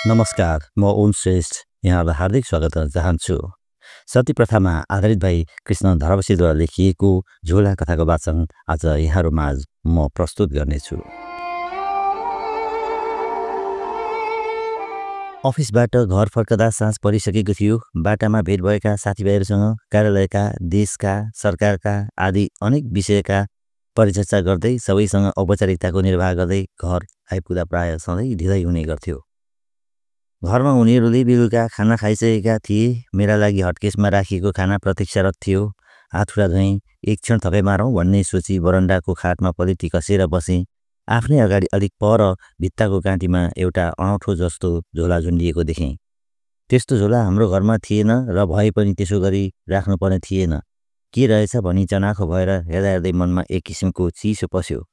नमस्कार, म ओम श्रेष्ठ यहाँलाई हार्दिक स्वागत गर्न चाहन्छु। सती प्रथामा आधारित भाइ कृष्ण धरावासीद्वारा लेखिएको झोला कथाको वाचन आज यहाँहरू माझ म प्रस्तुत गर्नेछु। अफिसबाट घर फर्कदा साँझ परिसकेको थियो। बाटामा भेट भएका साथीभाइहरूसँग कार्यालयका, देशका, सरकारका आदि अनेक विषयका परिचर्चा गर्दै सबैसँग औपचारिकताको निर्वाह गर्दै घर आइपुग्दा प्राय सधैँ ढिलै हुने गर्थ्यो। घरमा उनीहरूले बेलुका खाना खाइसकेका थिए। मेरा लागि हटकेसमा राखिएको खाना प्रतीक्षारत थियो। हातखुट्टा धोएँ, एक क्षण थपे मारौँ भन्ने सोची बरन्डाको खाटमा पलेटी कसेर बसेँ। आफ्नै अगाडि अलिक पर भित्ताको काँटीमा एउटा अनौठो जस्तो झोला झुन्डिएको देखेँ। त्यस्तो झोला हाम्रो घरमा थिएन र भए पनि त्यसो गरी राख्नुपर्ने थिएन। के रहेछ भनी चनाखो भएर हेर्दा हेर्दै मनमा एक किसिमको चिसो पस्यो।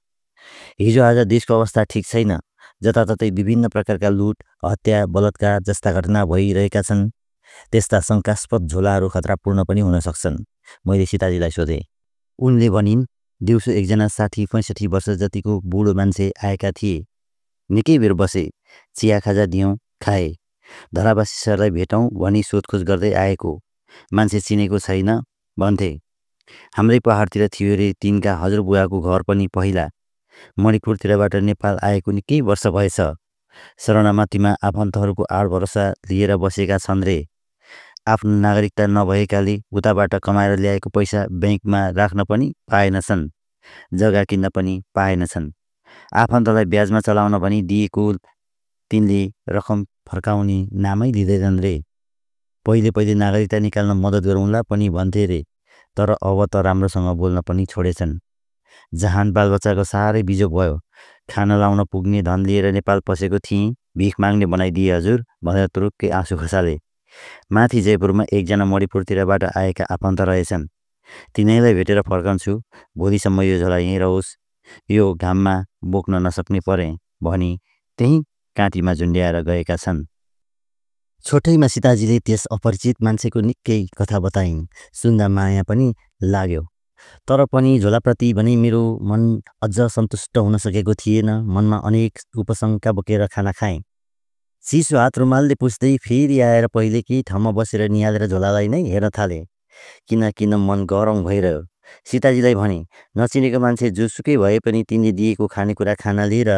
हिजो आज देशको अवस्था ठिक छैन। जताततै विभिन्न प्रकारका लुट, हत्या, बलात्कार जस्ता घटना भइरहेका छन्। त्यस्ता शङ्कास्पद झोलाहरू खतरापूर्ण पनि हुन सक्छन्। मैले सीताजीलाई सोधेँ। उनले भनिन्, दिउँसो एकजना 60-65 वर्ष जतिको बुढो मान्छे आएका थिए। निकै बेर बसे, चिया खाजा दियौँ, खाए। धरावासी सरलाई भेटौँ भनी सोधखोज गर्दै आएको। मान्छे चिनेको छैन भन्थे। हाम्रै पहाडतिर थियो रे तिनका हजुरबुवाको घर पनि पहिला। मणिपुरतिरबाट नेपाल आएको निकै वर्ष भएछ। शरणार्थीमा आफन्तहरूको आड भरोसा लिएर बसेका छन् रे। आफ्नो नागरिकता नभएकाले उताबाट कमाएर ल्याएको पैसा ब्याङ्कमा राख्न पनि पाएनछन्, जग्गा किन्न पनि पाएनछन्। आफन्तलाई ब्याजमा चलाउन भनी दिएको तिनले रकम फर्काउने नामै लिँदैनन् रे। पहिले नागरिकता निकाल्न मद्दत गरौँला पनि भन्थे रे, तर अब त राम्रोसँग बोल्न पनि छोडेछन्। जहान बालबच्चाको साह्रै बिजोग भयो। खाना लाउन पुग्ने धन लिएर नेपाल पसेको थिएँ, भिख माग्ने बनाइदिए हजुर भनेर तुरुक्कै आँसु खसाले। माथि जयपुरमा एकजना मणिपुरतिरबाट आएका आफन्त रहेछन्। तिनैलाई भेटेर फर्कन्छु। भोलिसम्म यो झोला यहीँ रहोस्, यो घाममा बोक्न नसक्ने परे भनी त्यहीँ काँटीमा झुन्ड्याएर गएका छन्। छोटैमा सीताजीले त्यस अपरिचित मान्छेको निकै कथा बताइन्। सुन्दा माया पनि लाग्यो। तर पनि झोलाप्रति भने मेरो मन अझ सन्तुष्ट हुन सकेको थिएन। मनमा अनेक उपशङ्का बोकेर खाना खाएँ। चिसो हात रुमालले पुस्दै फेरि आएर पहिलेकै ठाउँमा बसेर निहालेर झोलालाई नै हेर्न थालेँ। किन मन गरौँ भइरह्यो। सीताजीलाई भने, नचिनेको मान्छे जोसुकै भए पनि तिनले दिएको खानेकुरा खाना लिएर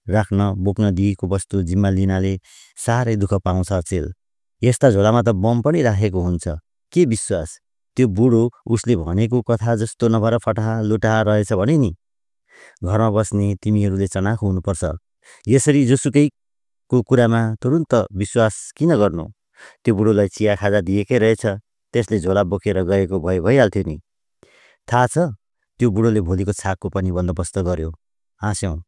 राख्न बोक्न दिएको वस्तु जिम्मा लिनाले साह्रै दुःख पाउँछ अचेल। यस्ता झोलामा त बम पनि राखेको हुन्छ। के विश्वास त्यो बुढो उसले भनेको कथा जस्तो नभएर फटाहा लुटाहा रहेछ भने नि। घरमा बस्ने तिमीहरूले चनाखो हुनुपर्छ। यसरी जोसुकैको कुरामा तुरुन्त विश्वास किन गर्नु। त्यो बुढोलाई चिया खाजा दिएकै रहेछ, त्यसले झोला बोकेर गएको भए भइहाल्थ्यो नि। थाहा छ, त्यो बुढोले भोलिको छाकको पनि बन्दोबस्त गर्यो। हाँस्यौँ।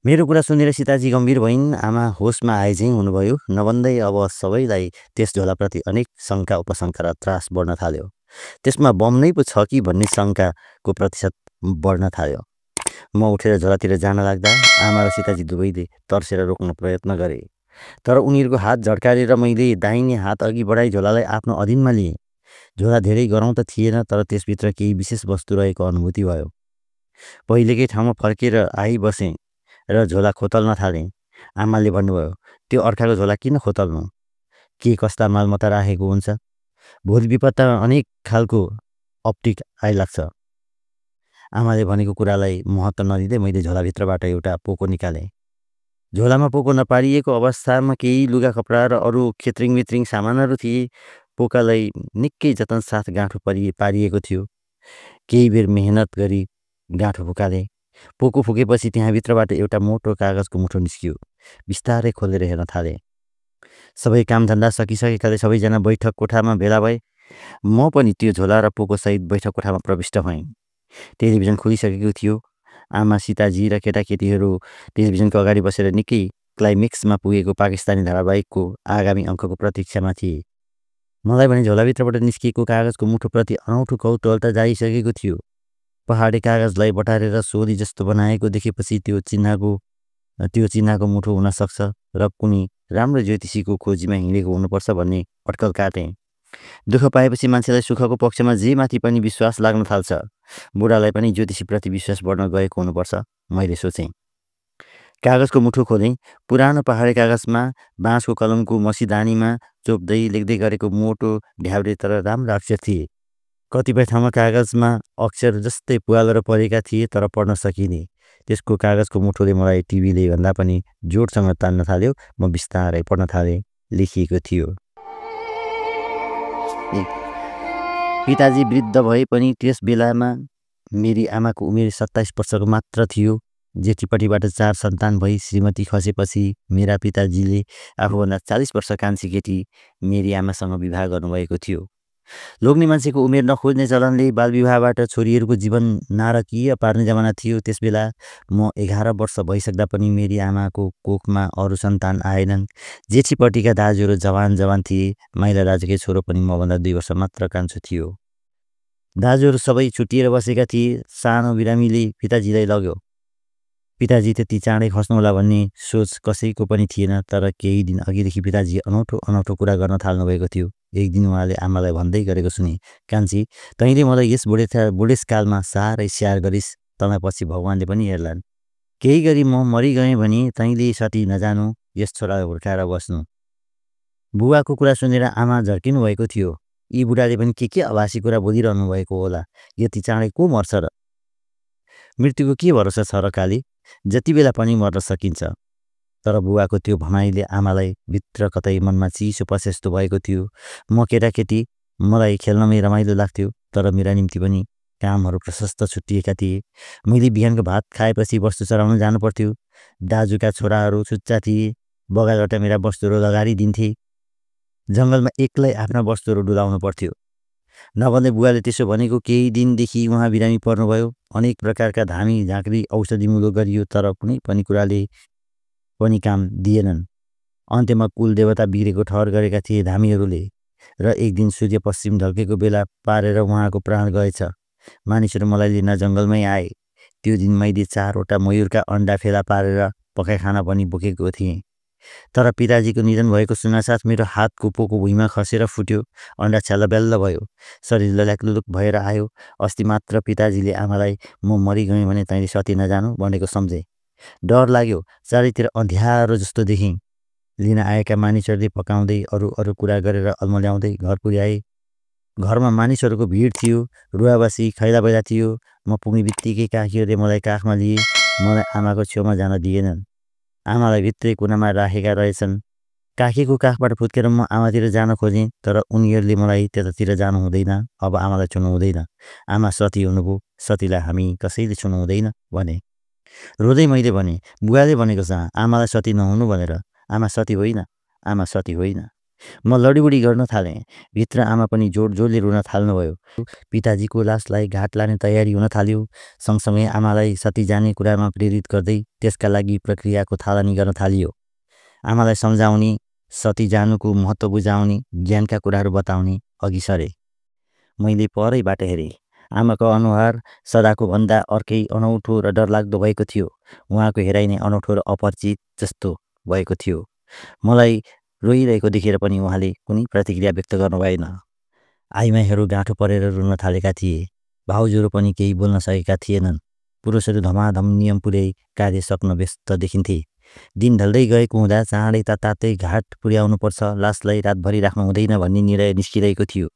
मेरो कुरा सुनेर सीताजी गम्भीर भइन्। आमा होसमा आए झैँ हुनुभयो। नभन्दै अब सबैलाई त्यस झोलाप्रति अनेक शङ्का उपशङ्का र त्रास बढ्न थाल्यो। त्यसमा बम नै पो छ कि भन्ने शङ्काको प्रतिशत बढ्न थाल्यो। म उठेर झोलातिर जान लाग्दा आमा र सीताजी दुवैले तर्सेर रोक्न प्रयत्न गरे। तर उनीहरूको हात झड्काएर मैले दाहिने हात अघि बढाई झोलालाई आफ्नो अधीनमा लिएँ। झोला धेरै गरौँ त थिएन, तर त्यसभित्र केही विशेष वस्तु रहेको अनुभूति भयो। पहिलेकै ठाउँमा फर्केर आइबसेँ र झोला खोतल्न थालेँ। आमाले भन्नुभयो, त्यो अर्काको झोला किन खोतल्नु? के कस्ता मालमत्ता राखेको हुन्छ? भोलि विपत्तामा अनेक खालको अप्टिक आइलाग्छ। आमाले भनेको कुरालाई महत्त्व नदिँदै मैले झोलाभित्रबाट एउटा पोको निकालेँ। झोलामा पोको नपारिएको अवस्थामा केही लुगा कपडा र अरू खेत्रिङ सामानहरू थिए। पोकालाई निकै जतन साथ गाँठो पारिएको थियो। केही बेर मेहनत गरी गाँठो फुकालेँ। पोको फुकेपछि त्यहाँभित्रबाट एउटा मोटो कागजको मुठो निस्कियो। बिस्तारै खोलेर हेर्न थालेँ। सबै कामधन्दा सकिसकेकाले सबैजना बैठक कोठामा भेला भए। म पनि त्यो झोला र पोकोसहित बैठक कोठामा प्रविष्ट भएँ। टेलिभिजन खोलिसकेको थियो। आमा, सीताजी र केटाकेटीहरू टेलिभिजनको अगाडि बसेर निकै क्लाइमेक्समा पुगेको पाकिस्तानी धारावाहिकको आगामी अङ्कको प्रतीक्षामा थिए। मलाई भने झोलाभित्रबाट निस्किएको कागजको मुठोप्रति अनौठो कौतूहलता जागिसकेको थियो। पहाडे कागजलाई बटारेर सोली जस्तो बनाएको देखेपछि त्यो चिन्हको मुठो हुन सक्छ र कुनै राम्रो ज्योतिषीको खोजीमा हिँडेको हुनुपर्छ भन्ने अड्कल काटेँ। दुःख पाएपछि मान्छेलाई सुखको पक्षमा जे माथि पनि विश्वास लाग्न थाल्छ। बुढालाई पनि ज्योतिषीप्रति विश्वास बढ्न गएको हुनुपर्छ, मैले सोचेँ। कागजको मुठो खोलेँ। पुरानो पहाडे कागजमा बाँसको कलमको मसिदानीमा चोप्दै लेख्दै गरेको मोटो ढ्याउरे तर राम्रा अक्षर थिए। कतिपय ठाउँमा कागजमा अक्षर जस्तै पुवालेर परेका थिए तर पढ्न सकिने। त्यसको कागजको मुठोले मलाई टिभीले भन्दा पनि जोडसँग तान्न थाल्यो। म बिस्तारै पढ्न थालेँ। लेखिएको थियो, पिताजी वृद्ध भए पनि त्यस बेलामा मेरी आमाको उमेर 27 वर्षको मात्र थियो। जेठीपट्टिबाट 4 सन्तान भई श्रीमती खसेपछि मेरा पिताजीले आफूभन्दा 40 वर्ष कान्छी केटी मेरी आमासँग विवाह गर्नुभएको थियो। लोग्ने मान्छेको उमेर नखोज्ने चलनले बालविवाहबाट छोरीहरूको जीवन नारकीय पार्ने जमाना थियो। त्यसबेला म 11 वर्ष भइसक्दा पनि मेरी आमाको कोखमा अरू सन्तान आएनन्। जेठीपट्टिका दाजुहरू जवान थिए। माइला दाजुकै छोरो पनि मभन्दा 2 वर्ष मात्र कान्छो थियो। दाजुहरू सबै छुट्टिएर बसेका थिए। सानो बिरामीले पिताजीलाई लग्यो। पिताजी त्यति चाँडै खस्नुहोला भन्ने सोच कसैको पनि थिएन। तर केही दिन अघिदेखि पिताजी अनौठो कुरा गर्न थाल्नुभएको थियो। एक दिन उहाँले आमालाई भन्दै गरेको सुने, कान्छी, तैँले मलाई यस बुढेसकालमा साह्रै स्याहार गरिस्। तँलाई पछि भगवानले पनि हेर्लान्। केही गरी म मरिगएँ भने तैँले सती नजानु, यस छोरालाई हुर्काएर बस्नु। बुवाको कुरा सुनेर आमा झर्किनु भएको थियो। यी बुढाले पनि के अभासी कुरा बोलिरहनु भएको होला। यति चाँडै को मर्छ र? मृत्युको के भरोसा छ र काली? जति बेला पनि मर्न सकिन्छ। तर बुवाको त्यो भनाइले आमालाई भित्र कतै मनमा चिसो पसे जस्तो भएको थियो। म केटाकेटी, मलाई खेल्नमै रमाइलो लाग्थ्यो। तर मेरा निम्ति पनि कामहरू प्रशस्त छुट्टिएका थिए। मैले बिहानको भात खाएपछि वस्तु चराउन जानु पर्थ्यो। दाजुका छोराहरू सुच्चा थिए। बगालबाट मेरा वस्तुहरू लगारिदिन्थे। जङ्गलमा एक्लै आफ्ना वस्तुहरू डुलाउनु पर्थ्यो। नभन्दै बुवाले त्यसो भनेको केही दिनदेखि उहाँ बिरामी पर्नुभयो। अनेक प्रकारका धामी झाँक्री औषधिमूलक गरियो तर कुनै पनि कुराले पनि काम दिएनन्। अन्त्यमा कुल देवता बिग्रेको ठहर गरेका थिए धामीहरूले। र एक दिन सूर्य पश्चिम ढल्केको बेला पारेर उहाँको प्राण गएछ। मानिसहरू मलाई लिन जङ्गलमै आए। त्यो दिन मैले 4वटा मयूरका अन्डा फेला पारेर पकाइखाना पनि बोकेको थिएँ। तर पिताजीको निधन भएको सुन्नासाथ मेरो हातको पोको भुइँमा खसेर फुट्यो। अन्डा छ्यालब्याल्ल भयो। शरीर लल्याकलुलुक भएर आयो। अस्ति मात्र पिताजीले आमालाई म मरिगएँ भने तैँले सती नजानु भनेको सम्झे। डर लाग्यो। चारैतिर अँध्यारो जस्तो देखेँ। लिन आएका मानिसहरूले पकाउँदै अरू कुरा गरेर अल्मल्याउँदै घर पुर्याए। घरमा मानिसहरूको भिड थियो। रुवाबासी खैलाबैला थियो। म पुग्ने बित्तिकै काकीहरूले मलाई काखमा लिए। मलाई आमाको छेउमा जान दिएनन्। आमालाई भित्रै कुनामा राखेका रहेछन्। काकीको काखबाट फुत्केर म आमातिर जान खोजेँ। तर उनीहरूले मलाई त्यतातिर जानु हुँदैन, अब आमालाई छुनु हुँदैन। आमा सती हुनुभयो। सतीलाई हामी कसैले छुनु हुँदैन भने। रोँदै मैले भने, बुवाले भनेको छ आमालाई सती नहुनु भनेर। आमा सती होइन, आमा सती होइन। म लडीबुडी गर्न थालेँ। भित्र आमा पनि जोडले रुन थाल्नुभयो। पिताजीको लासलाई घाट लाने तयारी हुन थाल्यो। सँगसँगै आमालाई सती जाने कुरामा प्रेरित गर्दै त्यसका लागि प्रक्रियाको थालनी गर्न थालियो। आमालाई सम्झाउने, सती जानुको महत्त्व बुझाउने, ज्ञानका कुराहरू बताउने अघि सरे। मैले परैबाट हेरेँ। आमाको अनुहार सदाको भन्दा अर्कै अनौठो र डरलाग्दो भएको थियो। उहाँको हेराइ नै अनौठो र अपरिचित जस्तो भएको थियो। मलाई रोइरहेको देखेर पनि उहाँले कुनै प्रतिक्रिया व्यक्त गर्नु भएन। आइमाईहरू गाँठो परेर रुन थालेका थिए। भाउजूहरू पनि केही बोल्न सकेका थिएनन्। पुरुषहरू धमाधम नियम पुर्याई कार्य सक्न व्यस्त देखिन्थे। दिन ढल्दै गएको हुँदा चाँडै तातै घाट पुर्याउनु पर्छ, लासलाई रातभरि राख्नु हुँदैन भन्ने निर्णय निस्किरहेको थियो।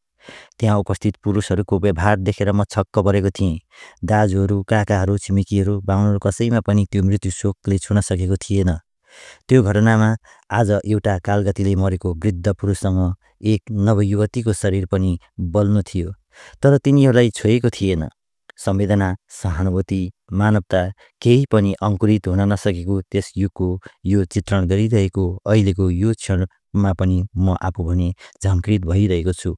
त्यहाँ उपस्थित पुरुषहरूको व्यवहार देखेर म छक्क परेको थिएँ। दाजुहरू, काकाहरू, छिमेकीहरू, बाहुनहरू कसैमा पनि त्यो मृत्यु शोकले छुन सकेको थिएन। त्यो घटनामा आज एउटा कालगतिले मरेको वृद्ध पुरुषसँग एक नवयुवतीको शरीर पनि बल्नु थियो। तर तिनीहरूलाई छोएको थिएन। संवेदना, सहानुभूति, मानवता केही पनि अङ्कुरित हुन नसकेको त्यस युगको यो चित्रण गरिरहेको अहिलेको यो क्षणमा पनि म आफू भने झङ्कृत भइरहेको छु।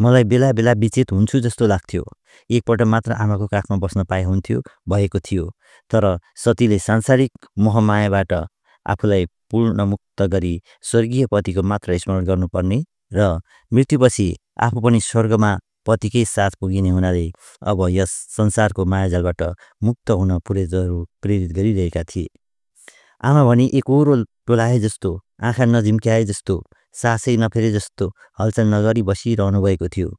मलाई बेला बेला विचेत हुन्छु जस्तो लाग्थ्यो। एकपल्ट मात्र आमाको काखमा बस्न पाए हुन्थ्यो भएको थियो। तर सतीले सांसारिक मोहमायाबाट आफूलाई पूर्ण मुक्त गरी स्वर्गीय पतिको मात्र स्मरण गर्नुपर्ने र मृत्युपछि आफू पनि स्वर्गमा पतिकै साथ पुगिने हुनाले अब यस संसारको मायाजालबाट मुक्त हुन पुरेजहरू प्रेरित गरिरहेका थिए। आमा भने एकहोरो टोलाए जस्तो, आँखा नझिम्क्याए जस्तो, सासै नफेरे जस्तो हलचल नगरी बसिरहनु भएको थियो।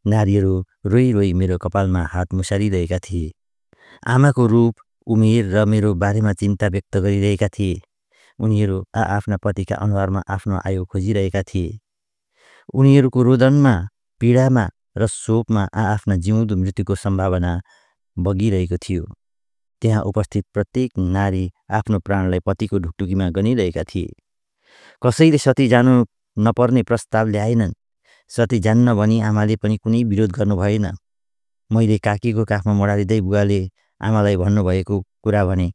नारीहरू रोई रोई मेरो कपालमा हात मुसारिरहेका थिए। आमाको रूप उमेर र मेरो बारेमा चिन्ता व्यक्त गरिरहेका थिए। उनीहरू आफ्ना पतिका अनुहारमा आफ्नो आयु खोजिरहेका थिए। उनीहरूको रोदनमा, पीडामा र शोकमा आफ्ना जिउँदो मृत्युको सम्भावना बगिरहेको थियो। त्यहाँ उपस्थित प्रत्येक नारी आफ्नो प्राणलाई पतिको ढुकढुकीमा गनिरहेका थिए। कसैले सती जानु नपर्ने प्रस्ताव ल्याएनन्। सती जान्न भनी आमाले पनि कुनै विरोध गर्नु भएन। मैले काकीको काखमा मोडारिँदै बुवाले आमालाई भन्नुभएको कुरा भने।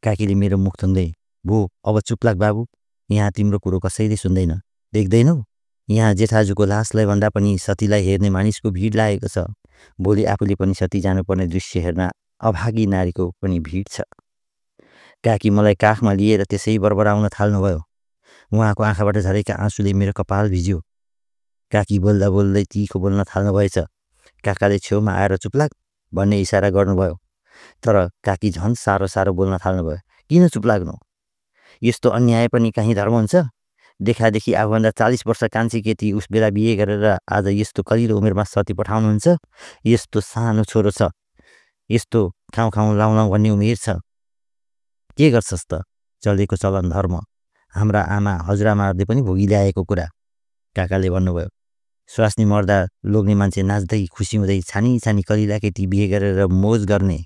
काकीले मेरो मुख थुन्दै, भो अब चुप लाग बाबु, यहाँ तिम्रो कुरो कसैले सुन्दैन। देख्दैनौ, यहाँ जेठाजुको लासलाई भन्दा पनि सतीलाई हेर्ने मानिसको भिड लागेको छ। भोलि आफूले पनि सती जानुपर्ने दृश्य हेर्न अभागी नारीको पनि भिड छ। काकी मलाई काखमा लिएर त्यसै बरबराउन थाल्नुभयो। उहाँको आँखाबाट झरेका आँसुले मेरो कपाल भिज्यो। काकी बोल्दा बोल्दै तिखो बोल्न थाल्नुभएछ। काकाले छेउमा आएर चुप लाग भन्ने इसारा गर्नुभयो। तर काकी झन् साह्रो साह्रो बोल्न थाल्नुभयो। किन चुप लाग्नु? यस्तो अन्याय पनि कहीँ धर्म हुन्छ? देखादेखि आफूभन्दा 40 वर्ष कान्छी केटी उस बेला बिहे गरेर आज यस्तो कलिलो उमेरमा सती पठाउनुहुन्छ? यस्तो सानो छोरो छ, यस्तो खाउँ खाउँ लाउँ लाउँ भन्ने उमेर छ। के गर्छस् त? चलेको चलन धर्म, हाम्रा आमा हजुरआमाहरूले पनि भोगिल्याएको कुरा। काकाले भन्नुभयो। स्वास्नी मर्दा लोग्ने मान्छे नाच्दै खुसी हुँदै छानी छानी कलिला केटी बिहे गरेर मोज गर्ने।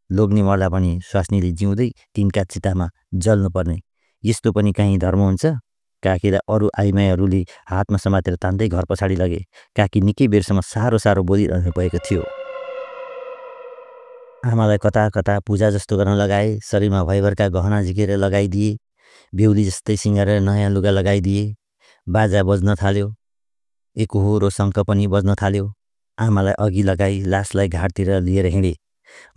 लोग्ने मर्दा पनि स्वास्नीले जिउँदै तिनका चितामा जल्नुपर्ने। यस्तो पनि कहीँ धर्म हुन्छ? काकीलाई अरू आइमाईहरूले हातमा समातेर तान्दै घर पछाडि लगे। काकी निकै बेरसम्म साह्रो साह्रो बोलिरहनु भएको थियो। आमालाई कता कता पूजा जस्तो गर्न लगाए। शरीरमा भयभरका गहना झिकेर लगाइदिए। बेहुली जस्तै सिँगारेर नयाँ लुगा लगाइदिए। बाजा बज्न थाल्यो। एकोहोरो शङ्ख पनि बज्न थाल्यो। आमालाई अघि लगाई लासलाई घाटतिर लिएर हिँडे।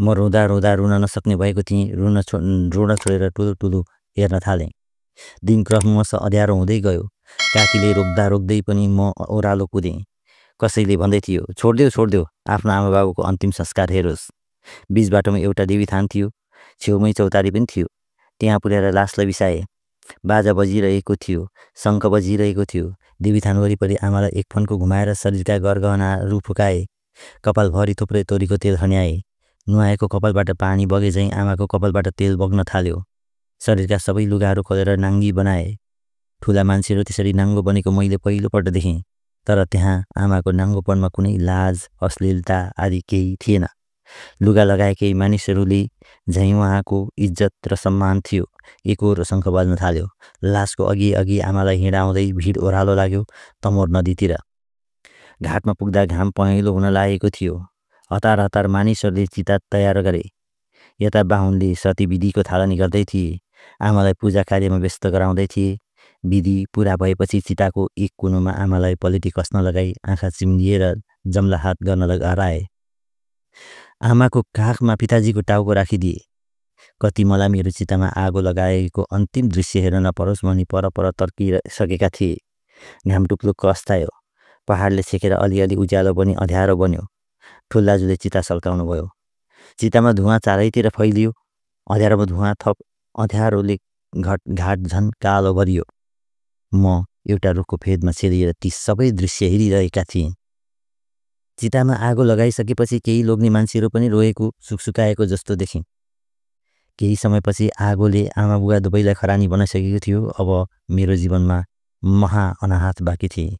म रुँदा रुँदा रुन नसक्ने भएको थिएँ। रुन छोडेर टुलु टुलु हेर्न थालेँ। दिन क्रमशः अँध्यारो हुँदै गयो। काकीले रोक्दा रोक्दै पनि म ओह्रालो कुदेँ। कसैले भन्दै थियो, छोडिदेऊ आफ्नो आमा बाबुको अन्तिम संस्कार हेरोस्। बीच बाटोमा एउटा देवीथान थियो। छेउमै चौतारी पनि थियो। त्यहाँ पुर्याएर लासलाई बिसाए। बाजा बजिरहेको थियो, शङ्ख बजिरहेको थियो। देवीथान वरिपरि आमालाई एक फन्को घुमाएर शरीरका गरगहनाहरू फुकाए। कपालभरि थुप्रै तोरीको तेल खन्याए। नुहाएको कपालबाट पानी बगे झैँ आमाको कपालबाट तेल बग्न थाल्यो। शरीरका सबै लुगाहरू खोलेर नाङ्गी बनाए। ठुला मान्छेहरू त्यसरी नाङ्गो बनेको मैले पहिलोपल्ट देखेँ। तर त्यहाँ आमाको नाङ्गोपनमा कुनै लाज, अश्लीलता आदि केही थिएन। लुगा लगाएकै मानिसहरूले झैँ उहाँको इज्जत र सम्मान थियो। एकोहोरो शङ्ख बज्न थाल्यो। लासको अघि अघि आमालाई हिँडाउँदै भिड ओह्रालो लाग्यो तमोर नदीतिर। घाटमा पुग्दा घाम पहेँलो हुन लागेको थियो। हतार हतार मानिसहरूले चिता तयार गरे। यता बाहुनले सती विधिको थालनी गर्दै थिए। आमालाई पूजा कार्यमा व्यस्त गराउँदै थिए। विधि पुरा भएपछि चिताको एक कुनोमा आमालाई पलेटी कस्न लगाई आँखा चिम्लिएर जम्ला हात गर्न हराए। आमाको काखमा पिताजीको टाउको राखिदिए। कति मलाई मेरो चितामा आगो लगाएको अन्तिम दृश्य हेर्न नपरोस् भनी पर तर्किसकेका थिए। घाम टुप्लुक्क अस्तायो। पहाडले छेकेर अलिअलि उज्यालो पनि अँध्यारो बन्यो। ठुल्दाजुले चिता सल्काउनु भयो। चितामा धुवाँ चारैतिर फैलियो। अँध्यारोमा धुवाँ थप अँध्यारोले घाट झन् कालो भरियो। म एउटा रुखको फेदमा छेलिएर ती सबै दृश्य हेरिरहेका थिएँ। चितामा आगो लगाइसकेपछि केही लोग्ने मान्छेहरू पनि रोएको सुकसुकाएको जस्तो देखेँ। केही समयपछि आगोले आमा बुवा दुवैलाई खरानी बनाइसकेको थियो। अब मेरो जीवनमा महा अनाहत बाँकी थिए।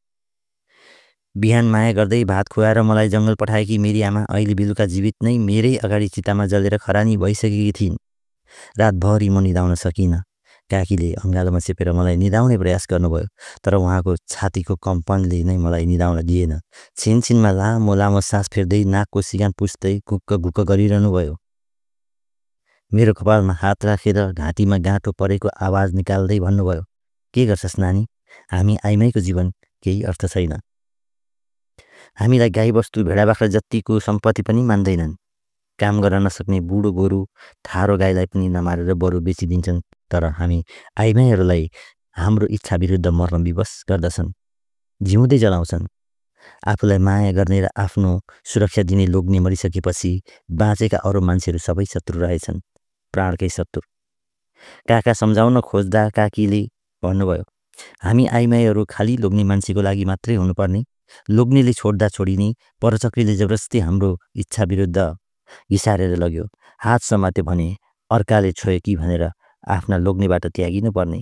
बिहान माया गर्दै भात खुवाएर मलाई जङ्गल पठाएकी मेरी आमा अहिले बेलुका जीवित नै मेरै अगाडि चितामा जलेर खरानी भइसकेकी थिइन्। रातभरि म निदाउन सकिनँ। काकीले अँगालोमा चेपेर मलाई निदाउने प्रयास गर्नुभयो। तर उहाँको छातीको कम्पनले नै मलाई निदाउन दिएन। छिनछिनमा लामो लामो सास फेर्दै नाकको सिगान पुस्दै गुक्क गुक्क गरिरहनु भयो। मेरो कपालमा हात राखेर घाँटीमा गाँठो परेको आवाज निकाल्दै भन्नुभयो, के गर्छस् नानी? हामी आइमाईको जीवन केही अर्थ छैन। हामीलाई गाईबस्तु भेडाबाख्रा जतिको सम्पत्ति पनि मान्दैनन्। काम गर्न नसक्ने बुढो गोरु ठारो गाईलाई पनि नमारेर बरु बेचिदिन्छन्। तर हामी आइमाईहरूलाई हाम्रो इच्छा विरुद्ध मर्न विवश गर्दछन्। जिउँदै जलाउँछन्। आफूलाई माया गर्ने र आफ्नो सुरक्षा दिने लोग्ने मरिसकेपछि बाँचेका अरू मान्छेहरू सबै शत्रु रहेछन्, प्राणकै शत्रु। काका सम्झाउन खोज्दा काकीले भन्नुभयो, हामी आइमाईहरू खाली लोग्ने मान्छेको लागि मात्रै हुनुपर्ने। लोग्नेले छोड्दा छोडिने, परचक्रीले जबरजस्ती हाम्रो इच्छा विरुद्ध घिसारेर लग्यो। हात समात्यो भने अर्काले छोयो कि भनेर आफ्ना लोग्नेबाट त्यागिनु पर्ने।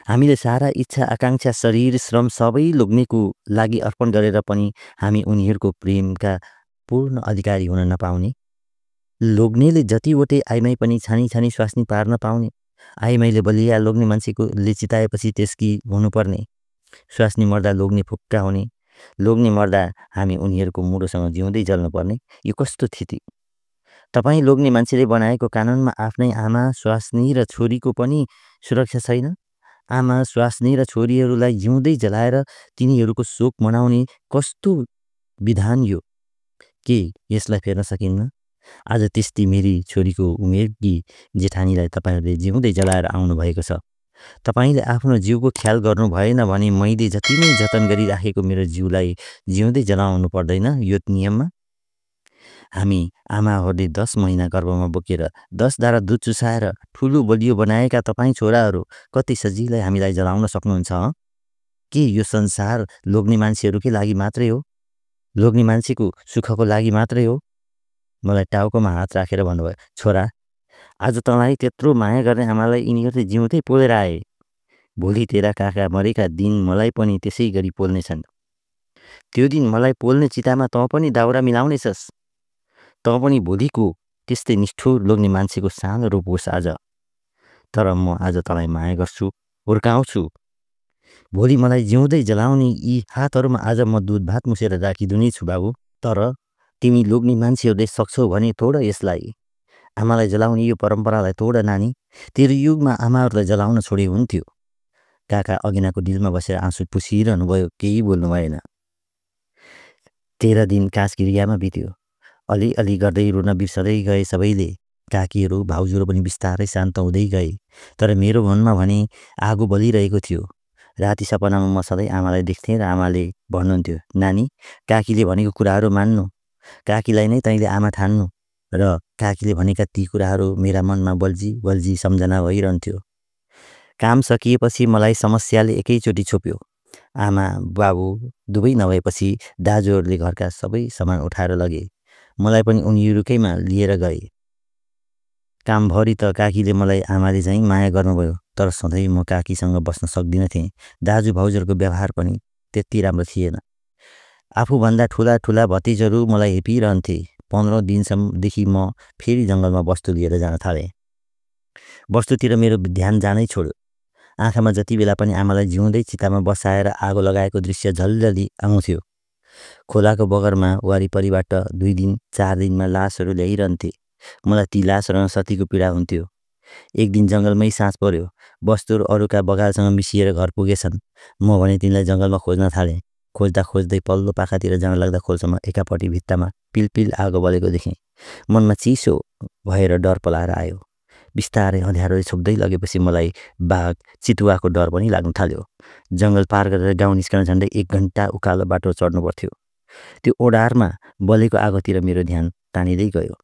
हामीले सारा इच्छा आकाङ्क्षा शरीर श्रम सबै लोग्नेको लागि अर्पण गरेर पनि हामी उनीहरूको प्रेमका पूर्ण अधिकारी हुन नपाउने। लोग्नेले जतिवटै आइमाई पनि छानी छानी स्वास्नी पार्न पाउने। आइमाईले बलिया लोग्ने मान्छेकोले चिताएपछि त्यसकी हुनुपर्ने। स्वास्नी मर्दा लोग्ने फुक्का हुने। लोग्ने मर्दा हामी उनीहरूको मुडोसँग जिउँदै जल्नुपर्ने। यो कस्तो स्थिति! तपाईँ लोग्ने मान्छेले बनाएको कानुनमा आफ्नै आमा स्वास्नी र छोरीको पनि सुरक्षा छैन। आमा स्वास्नी र छोरीहरूलाई जिउँदै जलाएर तिनीहरूको शोक मनाउने कस्तो विधान यो! के यसलाई फेर्न सकिन्न? आज त्यस्तै मेरी छोरीको उमेरकी जेठानीलाई तपाईँहरूले जिउँदै जलाएर आउनुभएको छ। तपाईँले आफ्नो जिउको ख्याल गर्नु भएन भने मैले जति नै जतन गरिराखेको मेरो जिउलाई जिउँदै जलाउनु पर्दैन यो नियममा? हामी आमाहरूले 10 महिना गर्भमा बोकेर 10 धारा दुध चुसाएर ठुलो बलियो बनाएका तपाईँ छोराहरू कति सजिलै हामीलाई जलाउन सक्नुहुन्छ? के यो संसार लोग्ने मान्छेहरूकै लागि मात्रै हो? लोग्ने मान्छेको सुखको लागि मात्रै हो? मलाई टाउकोमा हात राखेर भन्नुभयो, छोरा, आज तँलाई त्यत्रो माया गर्ने आमालाई यिनीहरूले जिउँदै पोलेर आए। भोलि तेरा काका मरेका दिन मलाई पनि त्यसै गरी पोल्नेछन्। त्यो दिन मलाई पोल्ने चितामा तँ पनि दाउरा मिलाउनेछस्। तँ पनि भोलिको त्यस्तै निष्ठुर लोग्ने मान्छेको सानो रूप होस् आज। तर म आज तँलाई माया गर्छु, हुर्काउँछु। भोलि मलाई जिउँदै जलाउने यी हातहरूमा आज म दुध भात मुसेर राखिदिने छु बाबु। तर तिमी लोग्ने मान्छेहरूले सक्छौ भने तोड यसलाई। आमालाई जलाउने यो परम्परालाई तोड नानी। तेरो युगमा आमाहरूलाई जलाउन छोडे हुन्थ्यो। काका अघिनाको डिलमा बसेर आँसु पुछिरहनु भयो, केही बोल्नु भएन। 13 दिन कास्किरियामा बित्यो। अलि गर्दै रुन बिर्सदै गए सबैले। काकीहरू भाउजूहरू पनि बिस्तारै शान्त हुँदै गए। तर मेरो मनमा भने आगो बलिरहेको थियो। राति सपनामा म सधैँ आमालाई देख्थेँ र आमाले भन्नुहुन्थ्यो, नानी, काकीले भनेको कुराहरू मान्नु। काकीलाई नै तैँले आमा ठान्नु। र काकीले भनेका ती कुराहरू मेरा मनमा बल्झी सम्झना भइरहन्थ्यो। काम सकिएपछि मलाई समस्याले एकैचोटि छोप्यो। आमा बाबु दुवै नभएपछि दाजुहरूले घरका सबै सामान उठाएर लगे। मलाई पनि उनीहरूकैमा लिएर गए। कामभरि त काकीले मलाई आमाले झैँ माया गर्नुभयो। तर सधैँ म काकीसँग बस्न सक्दिनँ थिएँ। दाजु भाउजूहरूको व्यवहार पनि त्यति राम्रो थिएन। आफूभन्दा ठुला ठुला भतिजहरू मलाई हेपिरहन्थे। 15 दिनसम्मदेखि म फेरि जङ्गलमा वस्तु लिएर जान थालेँ। वस्तुतिर मेरो ध्यान जानै छोड्यो। आँखामा जति बेला पनि आमालाई जिउँदै चितामा बसाएर आगो लगाएको दृश्य झल्झली आउँथ्यो। खोलाको बगरमा वारिपरिबाट 2 दिन 4 दिनमा लासहरू ल्याइरहन्थे। मलाई ती लास रहन सतीको पीडा हुन्थ्यो। एक दिन जङ्गलमै साँझ पर्यो। वस्तुहरू अरूका बगालसँग मिसिएर घर पुगेछन्। म भने तिनलाई जङ्गलमा खोज्न थालेँ। खोज्दा खोज्दै पल्लो पाखातिर जान लाग्दा खोल्छामा एकापट्टि भित्तामा पिलपिल आगो बलेको देखेँ। मनमा चिसो भएर डर पलाएर आयो। बिस्तारै अँध्यारोले छोप्दै लगेपछि मलाई बाघ चितुवाको डर पनि लाग्न थाल्यो। जङ्गल पार गरेर गाउँ निस्कन झन्डै 1 घन्टा उकालो बाटो चढ्नु पर्थ्यो। त्यो ओडारमा बलेको आगोतिर मेरो ध्यान तानिँदै गयो।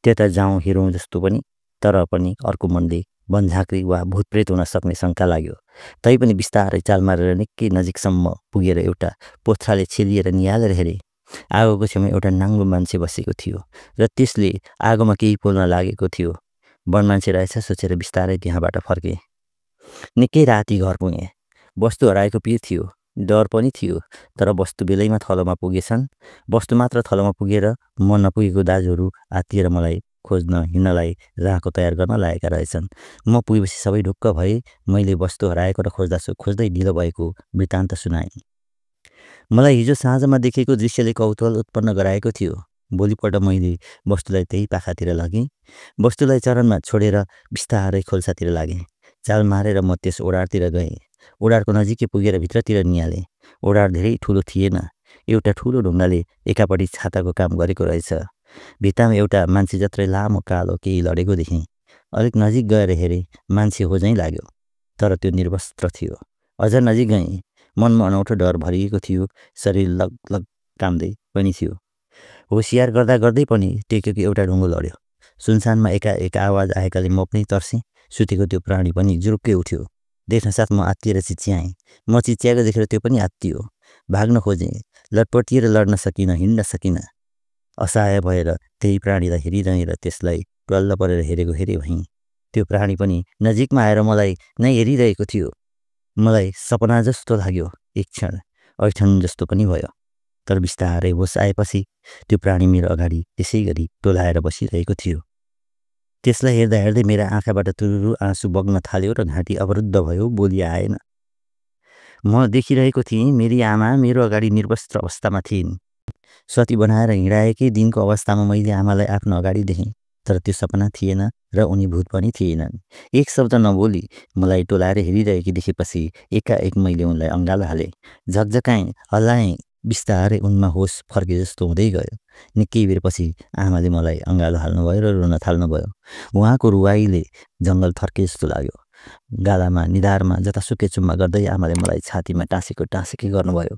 त्यता जाउँ हेरौँ जस्तो पनि, तर पनि अर्को मनले बनझाँक्री वा भूतप्रेत हुन सक्ने शङ्का लाग्यो। तैपनि बिस्तारै चाल मारेर निकै नजिकसम्म पुगेर एउटा पोथ्राले छेलिएर निहालेर हेरेँ। आगोको छेउमा एउटा नाङ्गो मान्छे बसेको थियो र त्यसले आगोमा केही पोल्न लागेको थियो। वनमान्छे रहेछ सोचेर बिस्तारै त्यहाँबाट फर्केँ। निकै राति घर पुगेँ। वस्तु हराएको पिर थियो, डर पनि थियो। तर वस्तु बेलैमा थलोमा पुगेछन्। वस्तु मात्र थलोमा पुगेर म नपुगेको दाजुहरू आत्तिएर मलाई खोज्न हिँड्नलाई राहको तयार गर्न लागेका रहेछन्। म पुगेपछि सबै ढुक्क भए। मैले वस्तु हराएको र खोज्दै ढिलो भएको वृत्तान्त सुनाएँ। मलाई हिजो साँझमा देखेको दृश्यले कौतूहल उत्पन्न गराएको थियो। भोलिपल्ट मैले वस्तुलाई त्यही पाखातिर लगेँ। वस्तुलाई चरणमा छोडेर बिस्तारै खोल्सातिर लागेँ। चाल मारेर म त्यस ओडारतिर गएँ। ओडारको नजिकै पुगेर भित्रतिर निहालेँ। ओडार धेरै ठुलो थिएन। एउटा ठुलो ढुङ्गाले एकापट्टि छाताको काम गरेको रहेछ। भित्तामा एउटा मान्छे जत्रै लामो कालो केही लडेको देखेँ। अलिक नजिक गएर हेरेँ। मान्छे हो झैँ लाग्यो, तर त्यो निर्वस्त्र थियो। अझ नजिक गएँ। मनमा अनौठो डर भरिएको थियो। शरीर लगलग काम्दै पनि थियो। होसियार गर्दै पनि टेकेको एउटा ढुङ्गो लड्यो। सुनसानमा एकाएक आवाज आएकाले म पनि तर्सेँ। सुतेको त्यो प्राणी पनि जुरुक्कै उठ्यो। देख्नसाथ म आत्तिएर चिच्याएँ। म चिच्याएको देखेर त्यो पनि आत्तियो। भाग्न खोजेँ। लटपटिएर लड्न सकिनँ, हिँड्न सकिनँ। असहाय भएर त्यही प्राणीलाई हेरिरहेँ र त्यसलाई टल्ल परेर हेरेको भएँ। त्यो प्राणी पनि नजिकमा आएर मलाई नै हेरिरहेको थियो। मलाई सपना जस्तो लाग्यो। एक क्षण ऐठन जस्तो पनि भयो। तर बिस्तारै होस आएपछि त्यो प्राणी मेरो अगाडि त्यसै गरी टोलाएर बसिरहेको थियो। त्यसलाई हेर्दा हेर्दै मेरा आँखाबाट तुरुरु आँसु बग्न थाल्यो र घाँटी अवरुद्ध भयो। बोली आएन। म देखिरहेको थिएँ मेरी आमा मेरो अगाडि निर्वस्त्र अवस्थामा थिइन्। सती बनाएर हिँडाएकै दिनको अवस्थामा मैले आमालाई आफ्नो अगाडि देखेँ। तर त्यो सपना थिएन र उनी भूत पनि थिएनन्। एक शब्द नबोली मलाई टोलाएर हेरिरहेकी देखेपछि एकाएक मैले उनलाई अँगालो हालेँ। झकझकाएँ, हल्लाएँ। बिस्तारै उनमा होस फर्के जस्तो हुँदै गयो। निकै बेरपछि आमाले मलाई अँगालो हाल्नुभयो र रुन थाल्नुभयो। उहाँको रुवाईले जङ्गल थर्के जस्तो लाग्यो। गालामा निधारमा जतासुकै चुम्मा गर्दै आमाले मलाई छातीमा टाँसेकै गर्नुभयो।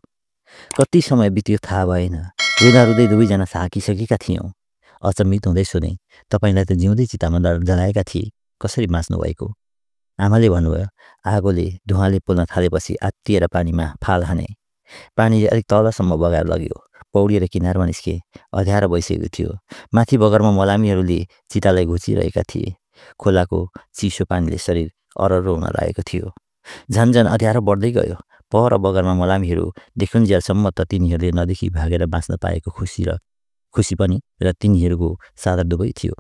कति समय बित्यो थाहा भएन। रुँदा रुँदै दुवैजना थाकिसकेका थियौँ। अचम्मित हुँदै सोधेँ, तपाईँलाई त जिउँदै चितामा जलाएका थिए, कसरी बाँच्नु भएको? आमाले भन्नुभयो, आगोले धुवाँले पोल्न थालेपछि आत्तिएर पानीमा फाल हाने। पानीले अलिक तलसम्म बगाएर लग्यो। पौडिएर किनारमा निस्के। अँध्यारो भइसकेको थियो। माथि बगरमा मलामीहरूले चितालाई घुचिरहेका थिए। खोलाको चिसो पानीले शरीर अररो हुन लागेको थियो। झन्झन अँध्यारो बढ्दै गयो। पर बगरमा मलामीहरू देखुन्जेलसम्म त तिनीहरूले नदेखी भागेर बाँच्न पाएको खुसी पनि र तिनीहरूको सादर दुवै थियो।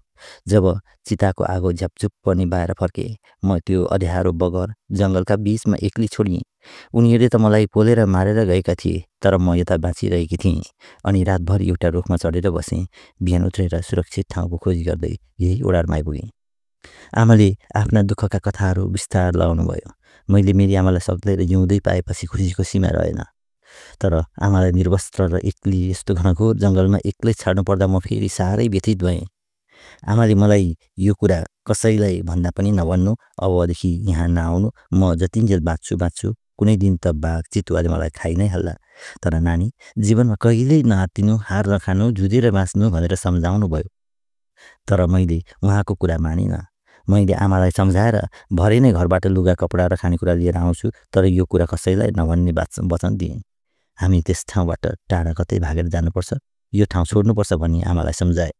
जब चिताको आगो झ्यापझुप पनि बाहिर फर्के, म त्यो अँध्यारो बगर जङ्गलका बीचमा एक्लै छोडिएँ। उनीहरूले त मलाई पोलेर मारेर गएका थिए, तर म यता बाँचिरहेकी थिएँ। अनि रातभर एउटा रुखमा चढेर बसेँ। बिहान उत्रेर सुरक्षित ठाउँको खोजी गर्दै यही ओडारमा आइपुगेँ। आमाले आफ्ना दुःखका कथाहरू बिस्तार लगाउनुभयो। मैले मेरी आमालाई सक्दै जिउँदै पाएपछि खुसीको सीमा रहेन। तर आमालाई निर्वस्त्र र एक्लै यस्तो घनघोर जङ्गलमा एक्लै छाड्नु पर्दा म फेरि साह्रै व्यथित भएँ। आमाले मलाई यो कुरा कसैलाई भन्दा पनि नभन्नु, अबदेखि यहाँ नआउनु, म जतिन्जेल बाँच्छु, कुनै दिन त बाघ चितुवाले मलाई खाइ नै हाल्ला। तर नानी, जीवनमा कहिल्यै नआत्तिनु, हार नखानु, जुधेर बाँच्नु भनेर सम्झाउनु भयो। तर मैले उहाँको कुरा मानिनँ। मैले आमालाई सम्झाएर भरे नै घरबाट लुगा कपडा र खानेकुरा लिएर आउँछु, तर यो कुरा कसैलाई नभन्ने वचन दिएँ। हामी त्यस ठाउँबाट टाढा कतै भागेर जानुपर्छ, यो ठाउँ छोड्नुपर्छ भनी आमालाई सम्झाएँ।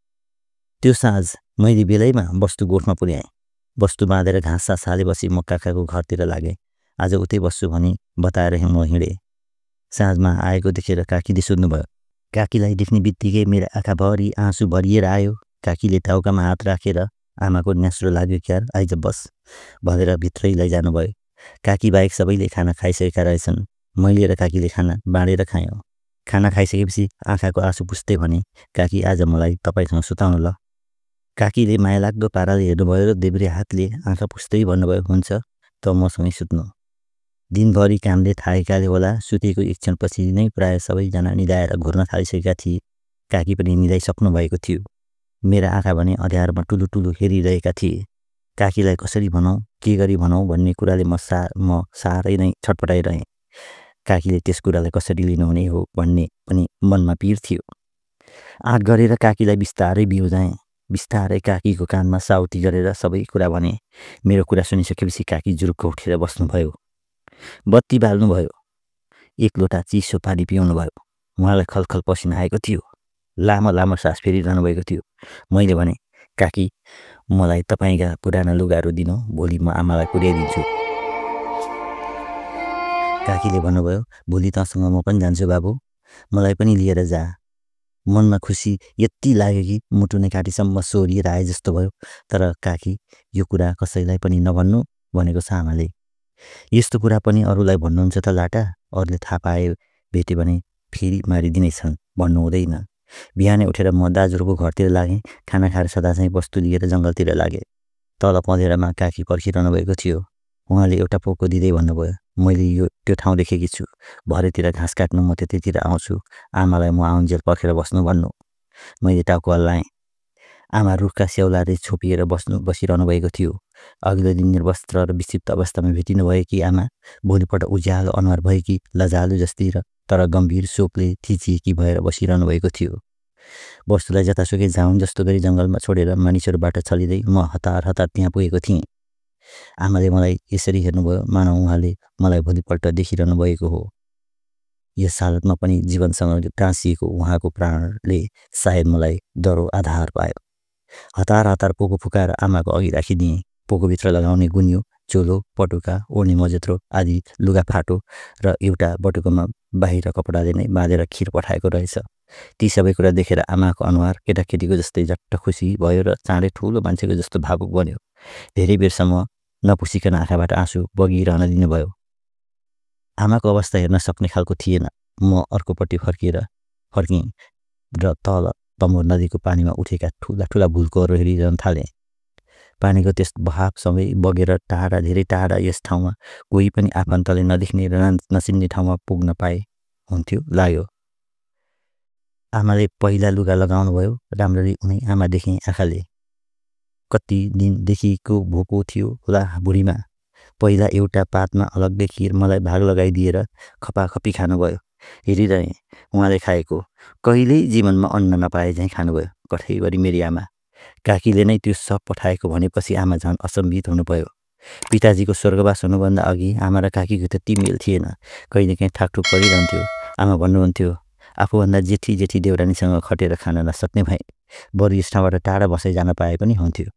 त्यो साँझ मैले बेलैमा बस्तु गोठमा पुर्याएँ। बस्तु बाँधेर घाँस हालेपछि म काकाको घरतिर लागेँ। आज उतै बस्छु भनी बताएर म हिँडेँ। साँझमा आएको देखेर काकीले सोध्नुभयो। काकीलाई देख्ने बित्तिकै मेरो आँखाभरि आँसु भरिएर आयो। काकीले टाउकामा हात राखेर आमाको न्यास्रो लाग्यो क्यार, आइज बस भनेर भित्रै लैजानुभयो। काकी बाहेक सबैले खाना खाइसकेका रहेछन्। मैले र काकीले खाना बाँडेर खायौँ। खाना खाइसकेपछि आँखाको आँसु पुस्दै भने, काकी आज मलाई तपाईँसँग सुताउनु ल। काकीले मायालाग्दो पाराले हेर्नुभयो र देब्रे हातले आँखा पुस्दै भन्नुभयो, हुन्छ त मसँगै सुत्नु। दिनभरि कामले थाकेकाले होला सुतेको एक क्षणपछि नै प्राय सबैजना निदाएर घुर्न थालिसकेका थिए। काकी पनि निदाइसक्नु भएको थियो। मेरा आँखा भने अँध्यारोमा टुलु हेरिरहेका थिए। काकीलाई कसरी भनौँ, के गरी भनौँ भन्ने कुराले म साह्रै नै छटपटाइरहेँ। काकीले त्यस कुरालाई कसरी लिनुहुने हो भन्ने पनि मनमा पिर थियो। आँट गरेर काकीलाई बिस्तारै बिउजाएँ। बिस्तारै काकीको कानमा साउती गरेर सबै कुरा भने। मेरो कुरा सुनिसकेपछि काकी जुरुक्क उठेर बस्नुभयो। बत्ती बाल्नुभयो। एक लोटा चिसो पानी पिउनु भयो। उहाँलाई खलखल पसिना आएको थियो। लामो सास फेरिरहनु भएको थियो। मैले भने, काकी, मलाई तपाईँका पुराना लुगाहरू दिनु, भोलि म आमालाई पुर्याइदिन्छु। काकीले भन्नुभयो, भोलि तँसँग म पनि जान्छु बाबु, मलाई पनि लिएर जा। मनमा खुसी यति लाग्यो कि मुटु नै काटीसम्म सोरिएर आए जस्तो भयो। तर काकी, यो कुरा कसैलाई पनि नभन्नु भनेको छ आमाले। यस्तो कुरा पनि अरूलाई भन्नुहुन्छ त लाटा, अरूले थाहा पाए भेटे भने फेरि मारिदिनेछन्, भन्नु हुँदैन। बिहानै उठेर म दाजुहरूको घरतिर लागेँ। खाना खाएर सदा चाहिँ वस्तु लिएर जङ्गलतिर लागेँ। तल पँधेरामा काकी पर्खिरहनु भएको थियो। उहाँले एउटा पोको दिँदै भन्नुभयो, मैले त्यो ठाउँ देखेकी छु, भरेतिर घाँस काट्नु म त्यतैतिर आउँछु, आमालाई म आउन्जेल पर्खेर बस्नु भन्नु। मैले टाउको हल्लाएँ। आमा रुखका स्याउलाले छोपिएर बसिरहनु भएको थियो। अघिल्लो दिन निर्वस्त्र र विक्षिप्त अवस्थामा भेटिनु भएकी आमा भोलिपल्ट उज्यालो अनुहार भएकी लजालु जस्ती र तर गम्भीर शोकले थिचिएकी भएर बसिरहनु भएको थियो। वस्तुलाई जतासुकै जाउन जस्तो गरी जङ्गलमा छोडेर मानिसहरूबाट छलिँदै म हतार त्यहाँ पुगेको थिएँ। आमाले मलाई यसरी हेर्नुभयो मानौ उहाँले मलाई भोलिपल्ट देखिरहनु भएको हो। यस हालतमा पनि जीवनसँग टाँसिएको उहाँको प्राणले सायद मलाई डरो आधार पायो। हतार हतार पोको फुकाएर आमाको अघि राखिदिएँ। पोकोभित्र लगाउने गुन्यो, चोलो, पटुका, ओढ्ने मजेत्रो आदि लुगा फाटो र एउटा बटुकोमा बाहिर कपडाले नै बाँधेर खिर पठाएको रहेछ। ती सबै कुरा देखेर आमाको अनुहार केटाकेटीको जस्तै झट्ट खुसी भयो र चाँडै ठुलो मान्छेको जस्तो भावुक बन्यो। धेरै बेरसम्म नपुसिकन आँखाबाट आँसु बगिरहन दिनुभयो। आमाको अवस्था हेर्न सक्ने खालको थिएन। म अर्कोपट्टि फर्किएँ र तल तमोर नदीको पानीमा उठेका ठुला ठुला भुल्कोहरू हेरिरहन थालेँ। पानीको त्यस बहावसँगै बगेर टाढा, धेरै टाढा यस ठाउँमा कोही पनि आफन्तले नदेख्ने र नचिन्ने ठाउँमा पुग्न पाए हुन्थ्यो लाग्यो। आमाले पहिला लुगा लगाउनुभयो। राम्ररी उनी आमा देखेँ आँखाले। कति दिनदेखिको भोको थियो होला बुढीमा। पहिला एउटा पातमा अलग्गै खिर मलाई भाग लगाइदिएर खपाखपी खानुभयो। हेरिरहेँ उहाँले खाएको। कहिल्यै जीवनमा अन्न नपाए झैँ खानुभयो कठैभरि मेरी आमा। काकीले नै त्यो सब पठाएको भनेपछि आमा झन् असम्भित हुनुभयो। पिताजीको स्वर्गवास हुनुभन्दा अघि आमा र काकीको त्यति मेल थिएन। कहिलेकाहीँ ठाकठुक परिरहन्थ्यो। आमा भन्नुहुन्थ्यो, आफूभन्दा जेठी देउरानीसँग खटेर खान नसक्ने भए बरु यस ठाउँबाट टाढा बसाइ जान पाए पनि हुन्थ्यो।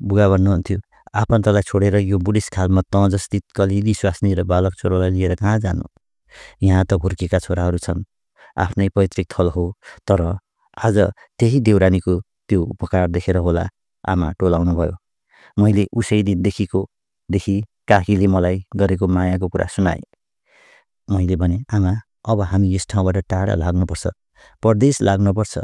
बुवा भन्नुहुन्थ्यो, आफन्तलाई छोडेर यो बुढेसकालमा तँ जस्ती कलिली स्वास्नी र बालक छोरोलाई लिएर कहाँ जानु? यहाँ त हुर्केका छोराहरू छन्। आफ्नै पैतृक थल हो। तर आज त्यही देउरानीको त्यो उपकार देखेर होला आमा टोलाउनु भयो। मैले उसै दिनदेखि काकीले मलाई गरेको मायाको कुरा सुनाए। मैले भने, आमा अब हामी यस ठाउँबाट टाढा लाग्नुपर्छ, परदेश लाग्नुपर्छ।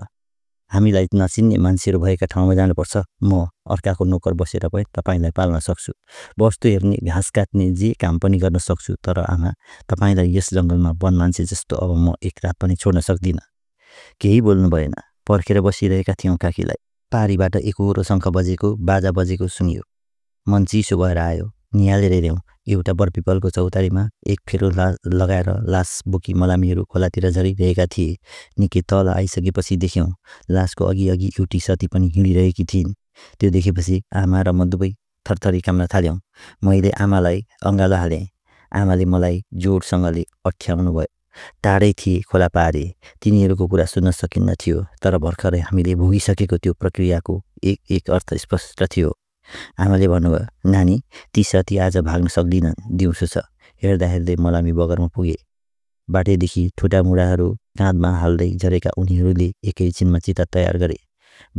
हामीलाई नचिन्ने मान्छेहरू भएका ठाउँमा जानुपर्छ। म अर्काको नोकर बसेर पनि तपाईँलाई पाल्न सक्छु। वस्तु हेर्ने, घाँस काट्ने जे काम पनि गर्न सक्छु। तर आमा, तपाईँलाई यस जङ्गलमा वन मान्छे जस्तो अब म एक रात पनि छोड्न सक्दिनँ। केही बोल्नु भएन। पर्खेर बसिरहेका थियौँ काकीलाई। पारीबाट एकोहोरो शङ्ख बजेको, बाजा बजेको सुनियो। मन चिसो भएर आयो। निहालेर हेऱ्यौँ। एउटा बरपिपलको चौतारीमा एक फेरो लगाएर लास बोकी मलामीहरू खोलातिर झरिरहेका थिए। निकै तल आइसकेपछि देख्यौँ लासको अघि एउटी सती पनि हिँडिरहेकी थिइन्। त्यो देखेपछि आमा र म दुवै थरथरी काम्न थाल्यौँ। मैले आमालाई अँगालो हालेँ। आमाले मलाई जोडसँगले अठ्याउनु भयो। टाढै थिए खोला पारे। तिनीहरूको कुरा सुन्न सकिन्न थियो। तर भर्खरै हामीले भोगिसकेको त्यो प्रक्रियाको एक अर्थ स्पष्ट थियो। आमाले भन्नुभयो, नानी, ती सती आज भाग्न सक्दिनन्, दिउँसो छ। हेर्दा हेर्दै मलामी बगरमा पुगे। बाटैदेखि ठुटामुढाहरू काँधमा हाल्दै झरेका उनीहरूले एकैछिनमा चिता तयार गरे।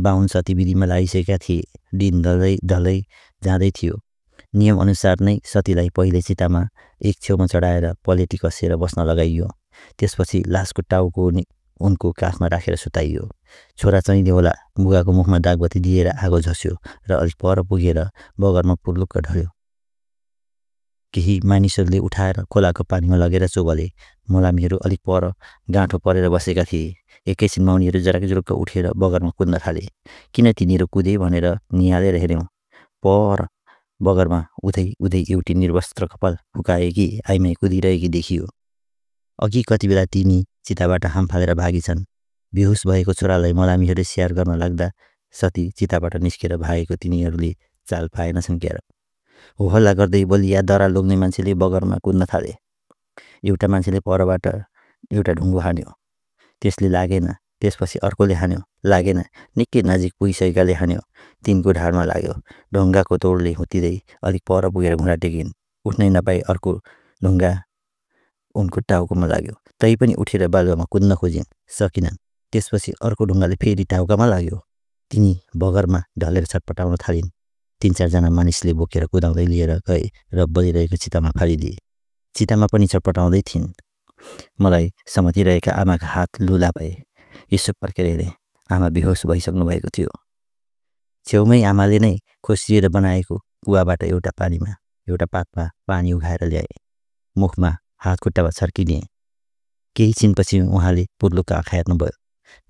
बाहुन सती विधिमा लागिसकेका थिए। दिन ढल्दै जाँदै थियो। नियम अनुसार नै सतीलाई पहिले चितामा एक छेउमा चढाएर पलेटी कसेर बस्न लगाइयो। त्यसपछि लासको टाउको उनको काखमा राखेर सुताइयो। छोरा चाहिँले होला। बुवाको मुखमा दागबत्ती दिएर आगो झस्यो र अलिक पर पुगेर बगरमा पुर्लुक्क ढल्यो। केही मानिसहरूले उठाएर खोलाको पानीमा लगेर चोबले। मलामीहरू अलिक पर गाँठो परेर बसेका थिए। एकैछिनमा उनीहरू जराकजुरुक्क उठेर बगरमा कुद्न थाले। किन तिनीहरू कुदे भनेर निहालेर हेऱ्यौँ। पर बगरमा उधै एउटी निर्वस्त्र कपाल फुकाएकी आइमाई कुदिरहेकी देखियो। अघि कति बेला तिनी चिताबाट हाम फालेर भागेछन्। बेहुस भएको छोरालाई मलामीहरूले स्याहार गर्न लाग्दा सती चिताबाट निस्केर भागेको तिनीहरूले चाल पाएनछन् क्यार। हो हल्ला गर्दै बलिया दरा लोग्ने मान्छेले बगरमा कुद्न थाले। एउटा मान्छेले परबाट एउटा ढुङ्गो हान्यो। त्यसले लागेन। त्यसपछि अर्कोले हान्यो। लागेन। निकै नजिक पुगिसकेकाले हान्यो। तिनको ढाडमा लाग्यो। ढुङ्गाको तोडले हुत्तिँदै अलिक पर पुगेर घुँडा टेकिन्। उठ्नै नपाई अर्को ढुङ्गा उनको टाउकोमा लाग्यो। तैपनि उठेर बालुवामा कुद्न खोजिन्, सकिनन्। त्यसपछि अर्को ढुङ्गाले फेरि टाउकामा लाग्यो। तिनी बगरमा ढलेर छटपटाउन थालिन्। 3-4 मानिसले बोकेर कुदाउँदै लिएर गए र बलिरहेको चितामा फालिदिए। चितामा पनि छटपटाउँदै थिइन्। मलाई समातिरहेका आमाका हात लुला भए। यसो फर्केर हेरेँ। आमा बेहोस भइसक्नु भएको थियो। छेउमै आमाले नै खोसिएर बनाएको कुवाबाट एउटा पातमा पानी उघाएर ल्याए। मुखमा हात खुट्टामा छर्किदिए। केही छिनपछि उहाँले पुर्लुक्क आँखा हेर्नुभयो।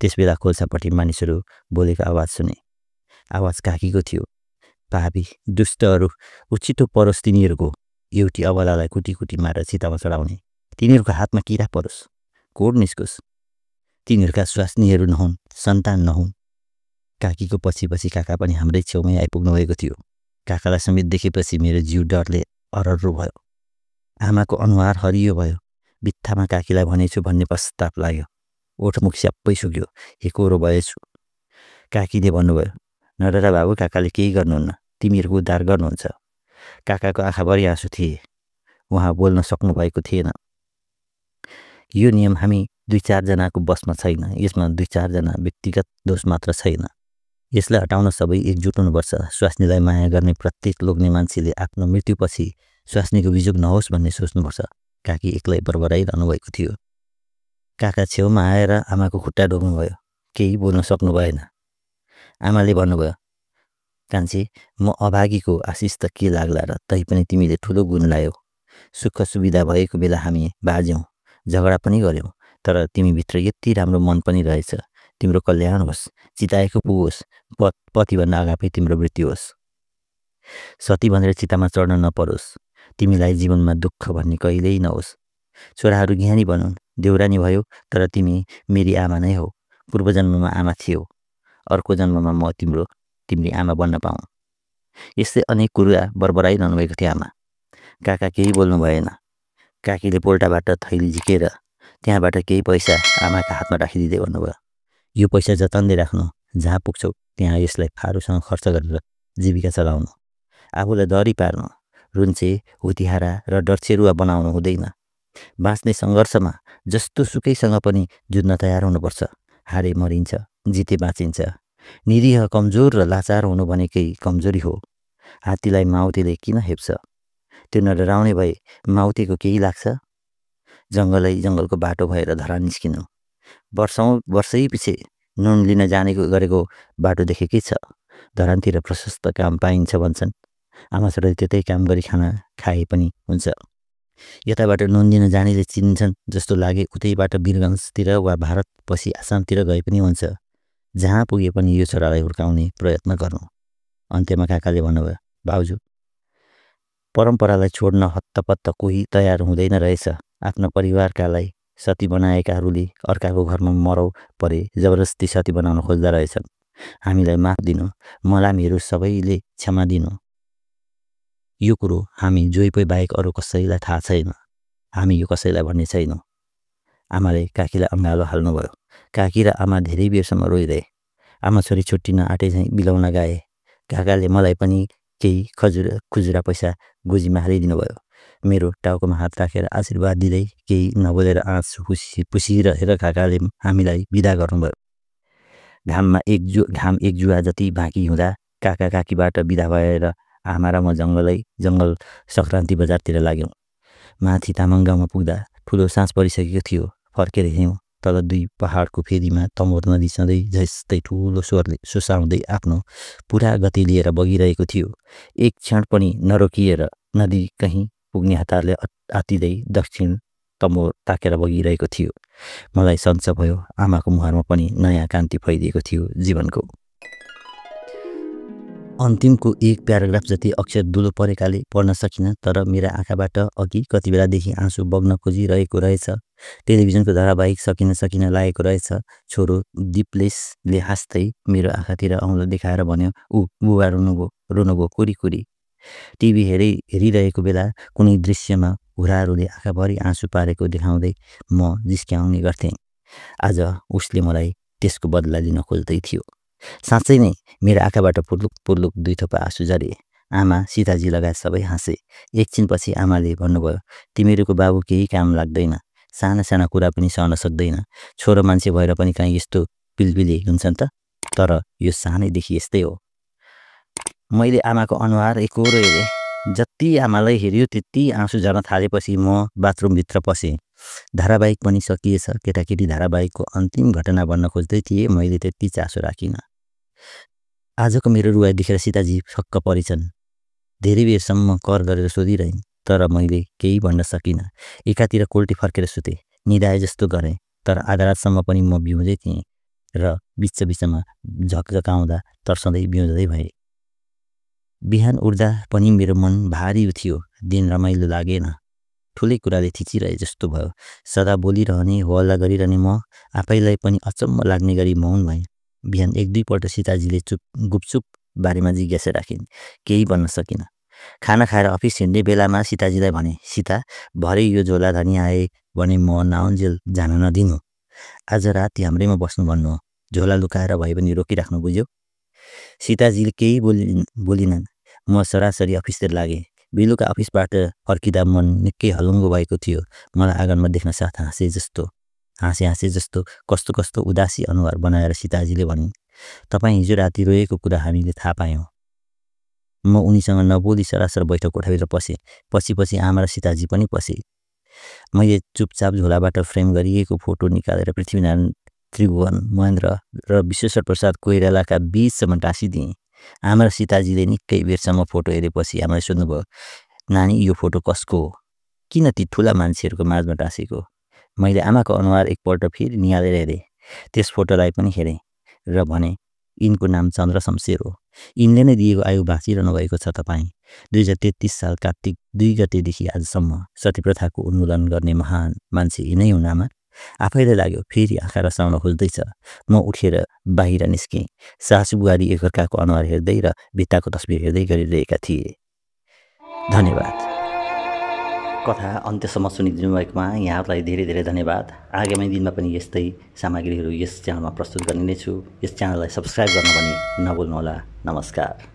त्यसबेला खोल्सापट्टि मानिसहरू बोलेको आवाज सुने। आवाज काकीको थियो। पापी दुष्टहरू, उचितो परोस् तिनीहरूको। एउटी अबलालाई कुटी मारेर चितामा चढाउने। तिनीहरूको हातमा किरा परोस्, कोड निस्कोस्। तिनीहरूका स्वास्नीहरू नहुन्, सन्तान नहुन्। काकीको पछि काका पनि हाम्रै छेउमै आइपुग्नु भएको थियो। काकालाई समेत देखेपछि मेरो जिउ डरले अरर्रो भयो। आमाको अनुहार हरियो भयो। बित्थामा काकीलाई भनेछु भन्ने पश्चाताप लाग्यो। ओठमुख स्याप्पै सुक्यो। एकोहोरो भएछु। काकीले भन्नुभयो, नडरा बाबु, काकाले केही गर्नुहुन्न, तिमीहरूको उद्धार गर्नुहुन्छ। काकाको आँखाभरि आँसु थिए। उहाँ बोल्न सक्नुभएको थिएन। यो नियम हामी 2-4 जनाको बसमा छैन। यसमा 2-4 जना व्यक्तिगत दोष मात्र छैन। यसलाई हटाउन सबै एकजुट हुनुपर्छ। स्वास्नीलाई माया गर्ने प्रत्येक लोग्ने मान्छेले आफ्नो मृत्युपछि स्वास्नीको विजोग नहोस् भन्ने सोच्नुपर्छ। काकी एक्लै बरबराइरहनु भएको थियो। काका छेउमा आएर आमाको खुट्टा ढोक्नुभयो। केही बोल्न सक्नु भएन। आमाले भन्नुभयो, कान्छी, म अभागीको आशिष त के लाग्ला र, तैपनि तिमीले ठुलो गुण लायौ। सुख सुविधा भएको बेला हामी बाज्यौँ, झगडा पनि गऱ्यौँ, तर तिमीभित्र यति राम्रो मन पनि रहेछ। तिम्रो कल्याण होस्, चिताएको पुगोस्, पतिभन्दा अगावै तिम्रो मृत्यु होस्। सती भनेर चितामा चढ्न नपरोस्। तिमीलाई जीवनमा दुःख भन्ने कहिल्यै नहोस्। छोराहरू ज्ञानी बनुन्, देउरानी भयो, तर तिमी मेरी आमा नै हौ। पूर्व जन्ममा आमा थियौ, अर्को जन्ममा म तिम्री आमा बन्न पाऊँ। यस्तै अनेक कुरा बरबराइरहनु भएको थियो आमा। काका केही बोल्नु भएन। काकीले पोल्टाबाट थैली झिकेर त्यहाँबाट केही पैसा आमाका हातमा राखिदिँदै भन्नुभयो, यो पैसा जतनले राख्नु, जहाँ पुग्छौ त्यहाँ यसलाई फारूसँग खर्च गरेर जीविका चलाउनु। आफूलाई डरी पार्नु, रुन्चे, हुतिहारा र डरछेरुवा बनाउनु हुँदैन। बाँच्ने सङ्घर्षमा जस्तो सुकैसँग पनि जुझ्न तयार हुनुपर्छ। हारे मरिन्छ, जिते बाँचिन्छ। निरीह, कमजोर र लाचार हुनु भनेकै कमजोरी हो। हात्तीलाई माउतेले किन हेप्छ? त्यो नडराउने भए माउतेको केही लाग्छ? जङ्गलको बाटो भएर धरा निस्किनु। वर्षै पछि नुन लिन गरेको बाटो देखेकै छ। धरानतिर प्रशस्त काम पाइन्छ भन्छन्। आमा छोरा त्यतै काम गरी खाना खाए पनि हुन्छ। यताबाट नुन लिन जानेले चिन्छन् जस्तो लागे उतैबाट वीरगन्जतिर वा भारत पछि आसामतिर गए पनि हुन्छ। जहाँ पुगे पनि यो छोरालाई हुर्काउने प्रयत्न गर्नु। अन्त्यमा काकाले भन्नुभयो, भाउजू, परम्परालाई छोड्न हत्तपत्त कोही तयार हुँदैन रहेछ। आफ्नो परिवारकालाई सती बनाएकाहरूले अर्काको घरमा मरौ परे जबरजस्ती सती बनाउन खोज्दा रहेछन्। हामीलाई माफ दिनु, मलामीहरू सबैले क्षमा दिनु। यो कुरो हामी जोइपै बाहेक अरू कसैलाई थाहा छैन। हामी यो कसैलाई भन्ने छैनौँ। आमाले काकीलाई अँगालो हाल्नुभयो। काकी र आमा धेरै बेरसम्म रोइरहे। आमा छोरी छुट्टिन आँटे झैँ बिलाउन गए। काकाले मलाई पनि केही खुजुरा पैसा गोजीमा हालिदिनु भयो। मेरो टाउकोमा हात राखेर आशीर्वाद दिँदै केही नबोलेर आँसु पुसिरहेर काकाले हामीलाई बिदा गर्नुभयो। घाम एक जुवा जति बाँकी हुँदा काका काकीबाट बिदा भएर आमा र म जङ्गल सङ्क्रान्ति बजारतिर लाग्यौँ। माथि तामाङ गाउँमा पुग्दा ठुलो साँझ परिसकेको थियो। फर्केर हेऱ्यौँ, तल 2 पहाडको फेदीमा तमोर नदी सधैँ जस्तै ठुलो स्वरले सुसाउँदै आफ्नो पुरा गति लिएर बगिरहेको थियो। एक क्षण पनि नरोकिएर नदी कहीँ पुग्ने हतारले आतिँदै दक्षिण तमोर ताकेर बगिरहेको थियो। मलाई सन्चो भयो। आमाको मुहारमा पनि नयाँ कान्ति फैलिएको थियो जीवनको। अन्तिमको 1 प्याराग्राफ जति अक्षर दुलो परेकाले पढ्न सकिनँ, तर मेरा आँखाबाट अघि कति बेलादेखि आँसु बग्न खोजिरहेको रहेछ। टेलिभिजनको धारावाहिक सकिन लागेको रहेछ। छोरो दिप्लेशले हाँस्दै मेरो आँखातिर औँलो देखाएर भन्यो, ऊ बुबा रुनुभयो कुरी। टिभी हेरिरहेको बेला कुनै दृश्यमा हुराहरूले आँखाभरि आँसु पारेको देखाउँदै म जिस्क्याउने गर्थेँ। आज उसले मलाई त्यसको बदला लिन खोज्दै थियो। साँच्चै नै मेरो आँखाबाट पुर्लुक 2 थोपा आँसु झरे। आमा, सीताजी लगायत सबै हाँसे। एकछिनपछि आमाले भन्नुभयो, तिमीहरूको बाबु केही काम लाग्दैन, साना कुरा पनि सहन सक्दैन। छोरो मान्छे भएर पनि कहीँ यस्तो पिलपिली हुन्छन् त? तर यो सानैदेखि यस्तै हो। मैले आमाको अनुहार एकोहोरो हेरेँ। जति आमालाई हेऱ्यो त्यति आँसु झर्न थालेपछि म बाथरुमभित्र पसेँ। धारावाहिक पनि सकिएछ। केटाकेटी धारावाहिकको अन्तिम घटना भन्न खोज्दै थिए। मैले त्यति चासो राखिनँ। आजको मेरो रुवाई देखेर सीताजी छक्क परेछन्। धेरै बेरसम्म कर गरेर सोधिरहन्, तर मैले केही भन्न सकिनँ। एकातिर कोल्टी फर्केर सुतेँ। निदाए जस्तो गरेँ, तर आधा रातसम्म पनि म बिउँझै थिएँ र बिचमा झकझकाउँदा तर्सँदै बिउँझदै भएँ। बिहान उठ्दा पनि मेरो मन भारी थियो। दिन रमाइलो लागेन। ठुलै कुराले थिचिरहे जस्तो भयो। सदा बोलिरहने, हल्ला गरिरहने म आफैलाई पनि अचम्म लाग्ने गरी मौन भएँ। बिहान 1-2 पल्ट सीताजीले गुपचुप बारेमा जिज्ञासा राखिन्। केही भन्न सकिनँ। खाना खाएर अफिस हिँड्ने बेलामा सीताजीलाई भने, सीता, भरे यो झोला धनी आए भने म नाउन्जेल जान नदिनु। आज राति हाम्रैमा बस्नु भन्नु। झोला लुकाएर भए पनि रोकिराख्नु बुझ्यो। सीताजीले केही बोलिनन्। म सरासरी अफिसतिर लागेँ। बेलुका अफिसबाट फर्किँदा मन निकै हलुङ्गो भएको थियो। मलाई आँगनमा देख्न साथ हाँसे जस्तो कस्तो कस्तो उदासी अनुहार बनाएर सीताजीले भनिन्, तपाईँ हिजो राति रोएको कुरा हामीले थाहा पायौँ। म उनीसँग नबोली सरासर बैठक कोठाभित्र पसेँ। पछि आमा र सीताजी पनि पसे। मैले चुपचाप झोलाबाट फ्रेम गरिएको फोटो निकालेर पृथ्वीनारायण, त्रिभुवन महेन्द्र र विश्वेश्वर प्रसाद कोइरालाका बीचसम्म टाँसिदिएँ। आमा र सीताजीले निकै बेरसम्म फोटो हेरेपछि आमाले सोध्नुभयो, नानी यो फोटो कसको हो? किन ती ठुला मान्छेहरूको माझमा टाँसेको? मैले आमाको अनुहार एकपल्ट फेरि निहालेर हेरेँ। त्यस फोटोलाई पनि हेरेँ र भने, यिनको नाम चन्द्र शमशेर हो। यिनले नै दिएको आयु बाँचिरहनु भएको छ तपाईँ। 2033 साल कार्तिक 2 गतेदेखि आजसम्म सतीप्रथाको उन्मूलन गर्ने महान मान्छे यिनै हुन् आमा। आफैलाई लाग्यो फेरि आँखा रसाउन खोज्दैछ। म उठेर बाहिर निस्केँ। सासु बुहारी एकअर्काको अनुहार हेर्दै र भित्ताको तस्बिर हेर्दै गरिरहेका थिए। धन्यवाद। कथा अन्त्यसम्म सुनिदिनु भएकोमा यहाँहरूलाई धेरै धेरै धन्यवाद। आगामी दिनमा पनि यस्तै सामग्रीहरू यस च्यानलमा प्रस्तुत गर्ने नै छु। यस च्यानललाई सब्स्क्राइब गर्न पनि नभुल्नुहोला। नमस्कार।